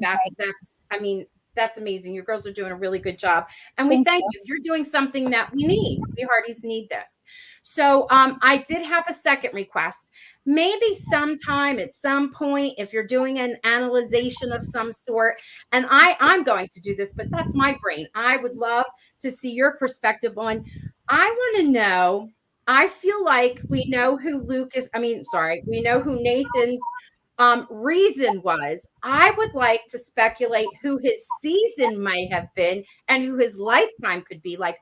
I mean, that's amazing. Your girls are doing a really good job. And we thank you. You're doing something that we need. We Hearties need this. So I did have a second request. Maybe sometime at some point, if you're doing an analyzation of some sort, and I'm going to do this, but that's my brain. I would love to see your perspective on, I want to know, I feel like we know who we know who Nathan's reason was. I would like to speculate who his season might have been and who his lifetime could be. Like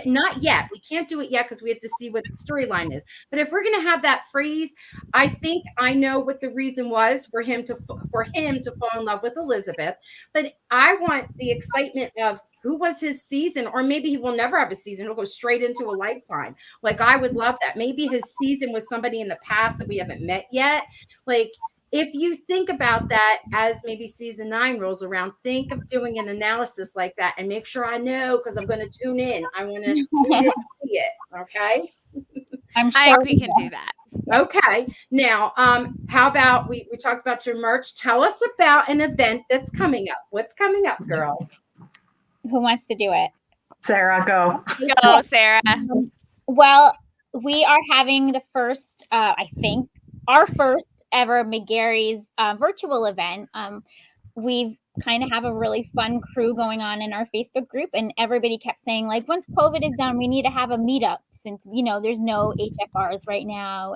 not yet. We can't do it yet because we have to see what the storyline is. But if we're going to have that freeze, I think I know what the reason was for him to fall in love with Elizabeth. But I want the excitement of who was his season, or maybe he will never have a season. He'll go straight into a lifetime. Like, I would love that. Maybe his season was somebody in the past that we haven't met yet. Like, if you think about that as maybe season 9 rolls around, think of doing an analysis like that and make sure I know, because I'm going to tune in. I want to see it. Okay. I'm sure I think we can do that. Okay. Now, how about we talked about your merch? Tell us about an event that's coming up. What's coming up, girls? Who wants to do it? Sarah, go. Go, Sarah. Well, we are having the first, I think, our first ever McGarry's virtual event. We've kind of have a really fun crew going on in our Facebook group, and everybody kept saying, like, once COVID is done, we need to have a meetup, since, you know, there's no HFRs right now.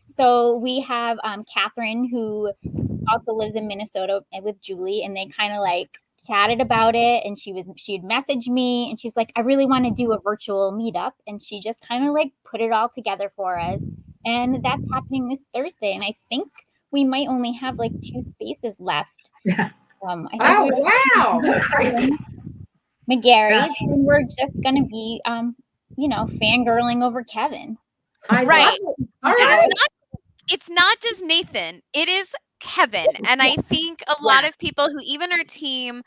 So we have Catherine, who also lives in Minnesota, with Julie, and they kind of like chatted about it, and she'd messaged me, and she's like, I really want to do a virtual meetup, and she just kind of like put it all together for us, and that's happening this Thursday, and I think we might only have like 2 spaces left. Yeah. Oh, wow. McGarry's, and we're just gonna be you know, fangirling over Kevin. Right. All right. It's not just Nathan, it is Kevin. And I think a lot of people who even are team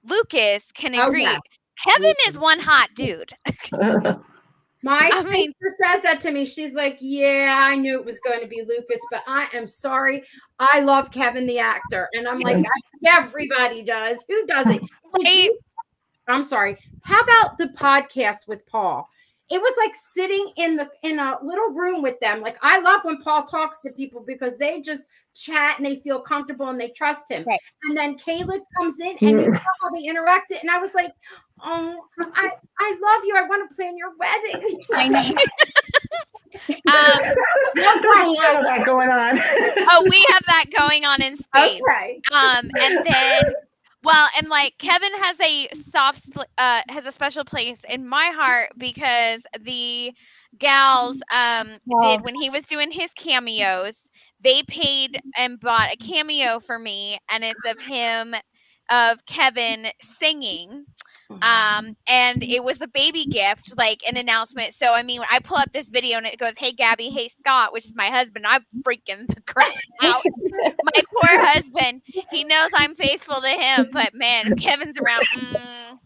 Lucas can agree. Yes. Kevin is one hot dude. My sister says that to me. She's like, yeah, I knew it was going to be Lucas, but I am sorry. I love Kevin, the actor. And I'm like, everybody does. Who doesn't? I'm sorry. How about the podcast with Paul? It was like sitting in a little room with them. Like, I love when Paul talks to people because they just chat and they feel comfortable and they trust him. Right. And then Caleb comes in and you saw how they interacted. And I was like, oh, I love you. I want to plan your wedding. I know. There's a lot of that going on. Oh, we have that going on in Spain. Okay. And then Well, and like Kevin has a special place in my heart because the gals did when he was doing his cameos, they paid and bought a cameo for me, and it's of Kevin singing. And it was a baby gift, like an announcement. So I mean, I pull up this video and it goes, "Hey Gabby, hey Scott," which is my husband. I'm freaking the crap out. My poor husband. He knows I'm faithful to him, but man, if Kevin's around,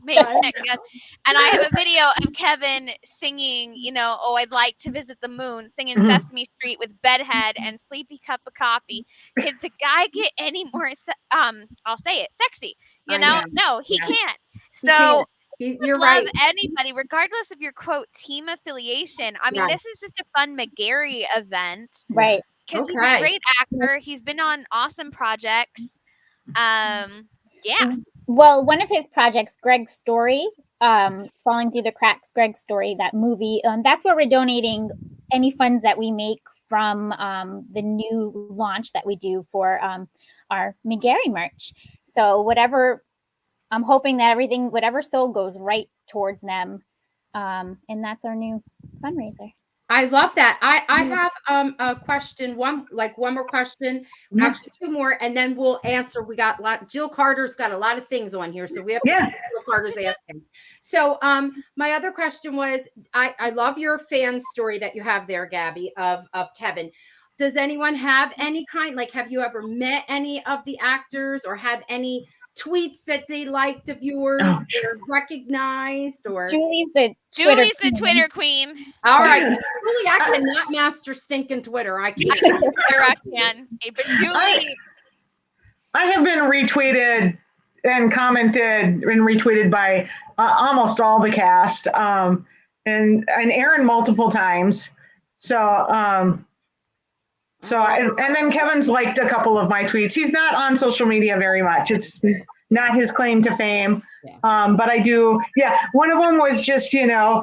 maybe second guess. And I have a video of Kevin singing, "Oh, I'd like to visit the moon," singing Sesame Street with Bedhead and Sleepy Cup of Coffee. Could the guy get any more? I'll say it, sexy. No, he can't. So you're love right. anybody, regardless of your quote team affiliation. I mean, this is just a fun McGarry event, right? Because he's a great actor. He's been on awesome projects. Yeah. Well, one of his projects, Greg's Story, Falling Through the Cracks, Greg's Story, that movie. That's where we're donating any funds that we make from the new launch that we do for our McGarry merch. So whatever. I'm hoping that whatever sold goes right towards them. And that's our new fundraiser. I love that. I have a question, one more question, actually two more, and then we'll answer. We got Jill Carter's got a lot of things on here, so we have to see Jill Carter's asking. So my other question was, I love your fan story that you have there, Gabby, of Kevin. Does anyone have any have you ever met any of the actors or have any tweets that they liked of yours or recognized? Or Julie's the Twitter queen. All right, Julie, I cannot master stinking Twitter. I can't. I can. But Julie, I have been retweeted and commented and retweeted by almost all the cast, and Aaron multiple times. And then Kevin's liked a couple of my tweets. He's not on social media very much. It's not his claim to fame. But I do. Yeah. One of them was just, the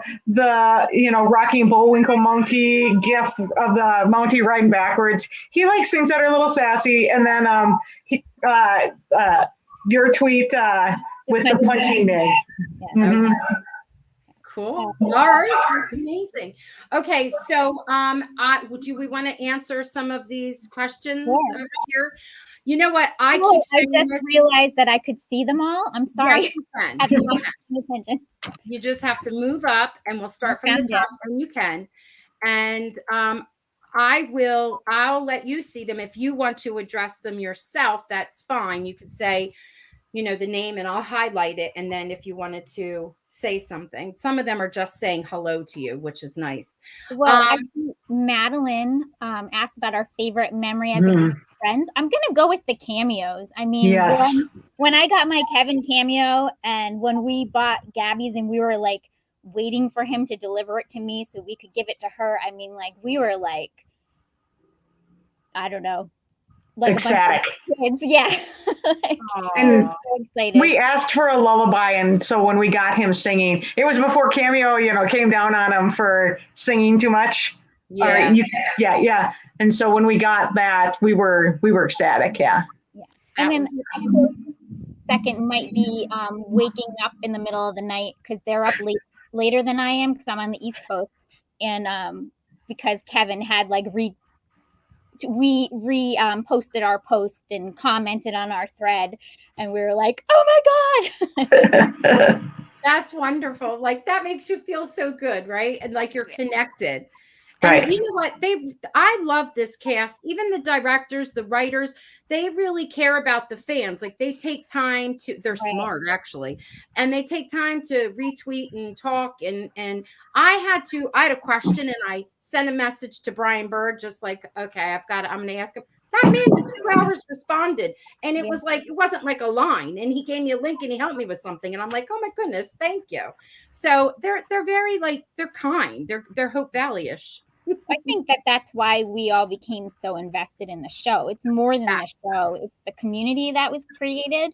rocking Bullwinkle monkey gif of the Mountie riding backwards. He likes things that are a little sassy. And then your tweet with the punching bag. Okay. Cool. All right. Amazing. Okay. So do we want to answer some of these questions over here? You know what? I just realized that I could see them all. I'm sorry. Yes, you can. You just have to move up and we'll start from the top when you can. And I'll let you see them. If you want to address them yourself, that's fine. You could say, the name and I'll highlight it. And then if you wanted to say something, some of them are just saying hello to you, which is nice. Well, Madeline asked about our favorite memory as friends. I'm going to go with the cameos. I mean, when I got my Kevin cameo and when we bought Gabby's and we were like waiting for him to deliver it to me so we could give it to her. I mean, we were like, I don't know. Ecstatic. Kids, yeah. And we asked for a lullaby, and so when we got him singing, it was before Cameo, came down on him for singing too much. Yeah. And so when we got that, we were ecstatic. Yeah. And then second might be waking up in the middle of the night because they're up later than I am because I'm on the East Coast, and because Kevin had posted our post and commented on our thread, and we were like, oh my God. That's wonderful. That makes you feel so good, right? And you're connected. Right. And you know what? I love this cast. Even the directors, the writers, they really care about the fans. They take time they're smart actually. And they take time to retweet and talk. And I had a question and I sent a message to Brian Bird, just okay, I'm going to ask him. That man in 2 hours responded. And it was it wasn't a line. And he gave me a link and he helped me with something. And I'm like, oh my goodness, thank you. So they're very they're kind. They're Hope Valley-ish. I think that's why we all became so invested in the show. It's more than the show. It's the community that was created.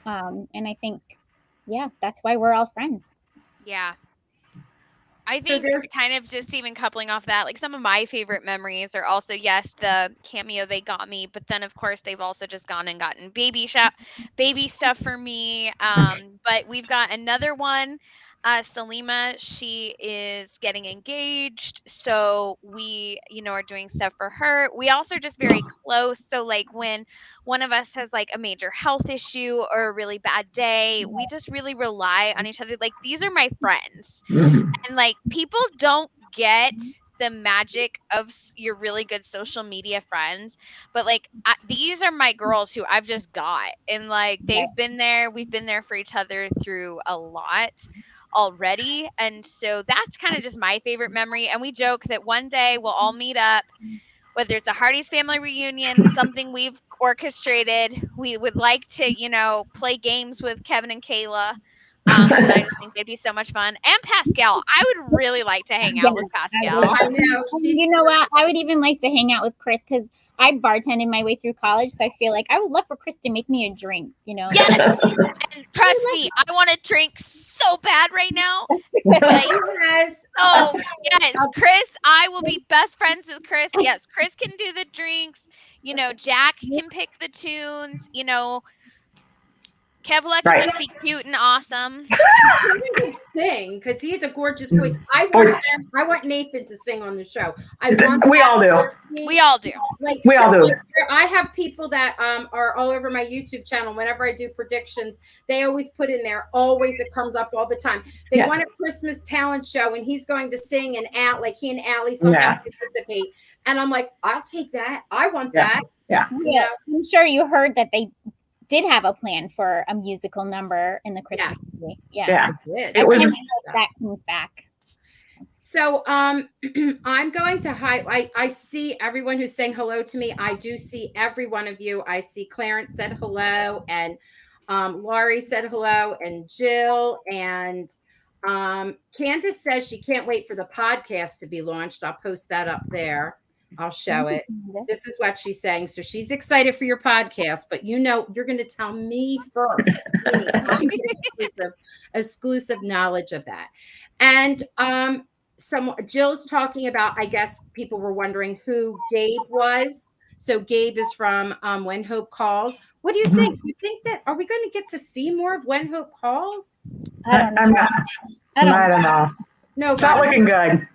And I think, that's why we're all friends. Yeah. I think kind of just even coupling off that, like some of my favorite memories are also, yes, the cameo they got me, but then of course they've also just gone and gotten baby stuff for me. But we've got another one. Salima, she is getting engaged, so we, are doing stuff for her. We also are just very close. So like when one of us has like a major health issue or a really bad day, we just really rely on each other. Like these are my friends. And like people don't get the magic of your really good social media friends, but like these are my girls who I've just got, and like we've been there for each other through a lot already. And so that's kind of just my favorite memory. And we joke that one day we'll all meet up, whether it's a Hearties family reunion, something we've orchestrated. We would like to, play games with Kevin and Kayla. I just think they'd be so much fun. And Pascal, I would really like to hang out with Pascal. I know. You know what? I would even like to hang out with Chris because I bartended my way through college, so I feel like I would love for Chris to make me a drink. Yes, and trust me, I want to drink so bad right now. Yes. Oh yes, Chris, I will be best friends with Chris. Yes, Chris can do the drinks. Jack can pick the tunes. Kevla can just be cute and awesome. He can sing because he's a gorgeous voice. I want Nathan to sing on the show. We all do. We all do. Like we all do. I have people that are all over my YouTube channel. Whenever I do predictions, they always put in there. Always, it comes up all the time. They want a Christmas talent show, and he's going to sing and out like he and Allie somehow participate. And I'm like, I'll take that. I want that. Yeah. I'm sure you heard that they did have a plan for a musical number in the Christmas movie. Yeah. It was that comes back. So I'm going to I see everyone who's saying hello to me. I do see every one of you. I see Clarence said hello, and Laurie said hello, and Jill, and Candace says she can't wait for the podcast to be launched. I'll post that up there. I'll show it. This is what she's saying. So she's excited for your podcast, but you're going to tell me first. I'm exclusive knowledge of that. And Jill's talking about, I guess people were wondering who Gabe was. So Gabe is from When Hope Calls. What do you think? You think that are we going to get to see more of When Hope Calls? I don't know. I don't know. No, it's not looking good.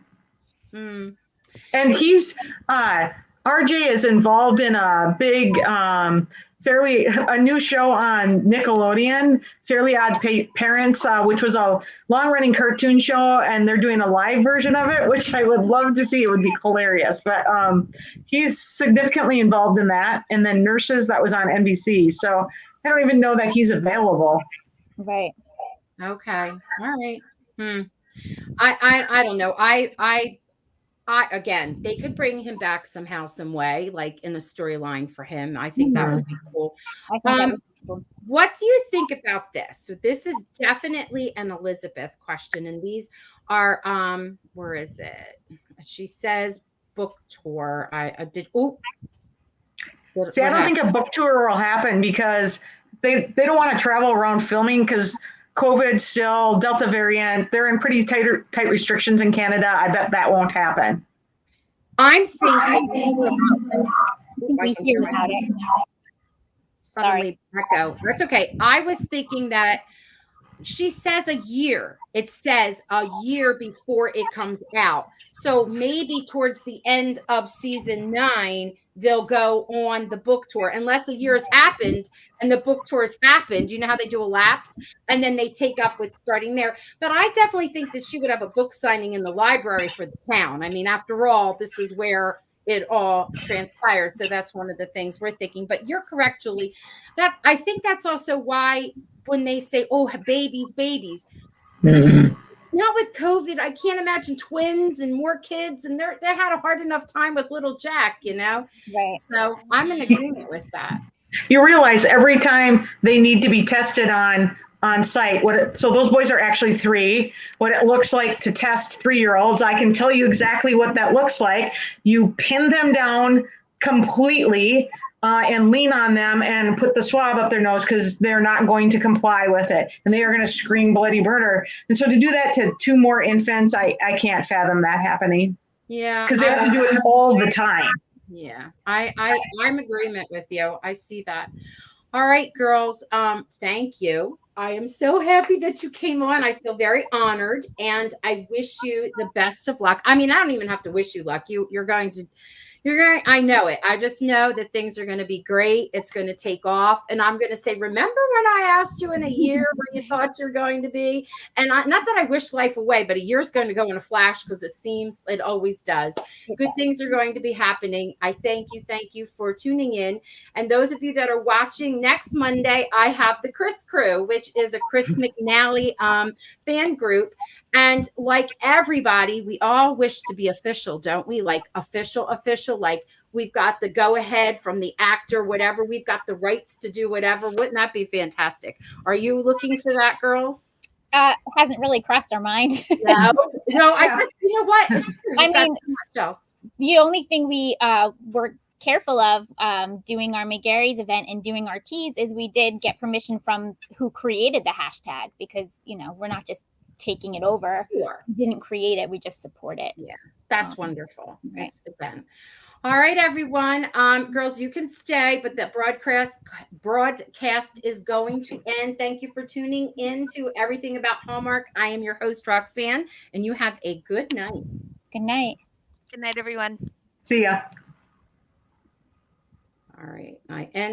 And he's RJ is involved in a big a new show on Nickelodeon, Fairly Odd Parents, which was a long-running cartoon show, and they're doing a live version of it, which I would love to see. It would be hilarious. But he's significantly involved in that. And then Nurses, that was on NBC. So I don't even know that he's available. Right. Okay. All right. I don't know. I again, they could bring him back somehow, some way, like in a storyline for him. I think that would be cool. What do you think about this? So this is definitely an Elizabeth question, and these are where is it? She says book tour. I did. Oh, see, I don't think a book tour will happen because they don't want to travel around filming because COVID still, Delta variant, they're in pretty tight restrictions in Canada. I bet that won't happen. I'm thinking. We hear about it. Suddenly echo. That's okay. I was thinking that she says a year. It says a year before it comes out. So maybe towards the end of season 9, they'll go on the book tour, unless a year has happened and the book tour has happened. You know how they do a lapse and then they take up with starting there. But I definitely think that she would have a book signing in the library for the town. I mean, after all, this is where it all transpired. So that's one of the things we're thinking. But you're correct, Julie. That I think that's also why when they say, "Oh, babies," not with COVID. I can't imagine twins and more kids, and they had a hard enough time with little Jack, Right. So I'm in agreement with that. You realize every time they need to be tested on site, so those boys are actually 3. What it looks like to test 3-year-olds, I can tell you exactly what that looks like. You pin them down completely and lean on them and put the swab up their nose because they're not going to comply with it. And they are going to scream bloody murder. And so to do that to 2 more infants, I can't fathom that happening. Yeah. Because they have to do it all the time. Yeah. I'm agreement with you. I see that. All right, girls. Thank you. I am so happy that you came on. I feel very honored, and I wish you the best of luck. I mean, I don't even have to wish you luck. You're going to I know it. I just know that things are going to be great. It's going to take off. And I'm going to say, remember when I asked you in a year where you thought you're going to be? And not that I wish life away, but a year's going to go in a flash because it seems it always does. Good things are going to be happening. I thank you for tuning in. And those of you that are watching, next Monday, I have the Chris Crew, which is a Chris McNally fan group. And like everybody, we all wish to be official, don't we? Like official, like we've got the go ahead from the actor, whatever. We've got the rights to do whatever. Wouldn't that be fantastic? Are you looking for that, girls? Hasn't really crossed our mind. No, I just, you know what? I mean, the only thing we were careful of doing our McGarry's event and doing our teas is we did get permission from who created the hashtag, because, you know, we're not just taking it over. Sure. We didn't create it, we just support it. Yeah, that's wonderful. Right. It's event. All right, everyone. Girls, you can stay, but the broadcast is going to end. Thank you for tuning in to Everything About Hallmark. I am your host, Roxanne, and you have a good night. Good night. Good night, everyone. See ya. All right. I end.